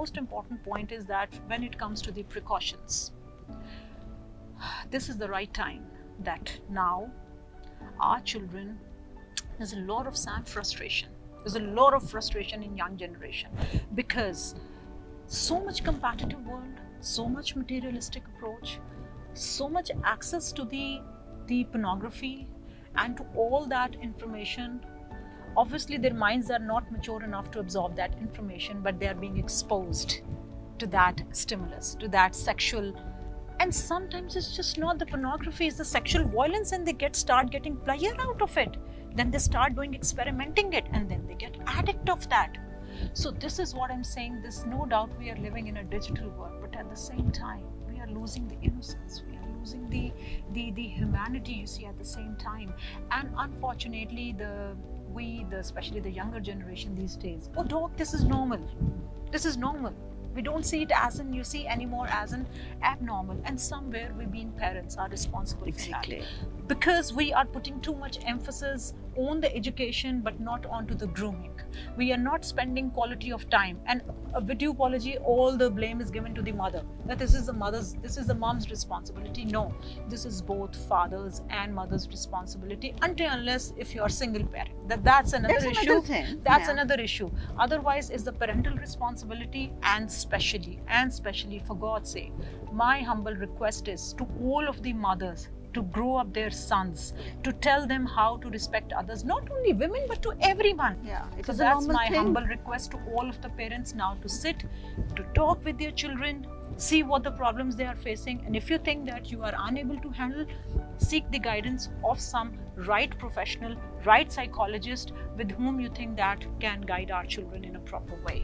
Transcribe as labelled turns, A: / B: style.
A: most important point is that when it comes to the precautions, this is the right time that now our children, there's a lot of sad frustration. There's a lot of frustration in young generation because so much competitive world, so much materialistic approach, so much access to the pornography and to all that information. Obviously their minds are not mature enough to absorb that information, but they are being exposed to that stimulus, to that sexual, and sometimes it's just not the pornography, it's the sexual violence, and they start getting pleasure out of it. Then they start doing experimenting it, and then they get addict of that. So this is what I'm saying. There's no doubt we are living in a digital world, but at the same time we are losing the innocence, we are losing the humanity, you see, at the same time. And unfortunately especially the younger generation these days, oh dog, this is normal, this is normal. We don't see it as an, you see, anymore as an abnormal. And somewhere we being parents are responsible for that. Because we are putting too much emphasis on the education but not onto the grooming. We are not spending quality of time. And a video apology, all the blame is given to the mother. That this is the mom's responsibility. No, this is both father's and mother's responsibility until unless if you are single parent. That's another issue. That's another issue. Otherwise, is the parental responsibility, and especially for God's sake, my humble request is to all of the mothers to grow up their sons, to tell them how to respect others, not only women but to everyone. So that's my humble request to all of the parents now, to sit, to talk with their children, see what the problems they are facing, and if you think that you are unable to handle, seek the guidance of some right professional, right psychologist with whom you think that can guide our children in a proper way.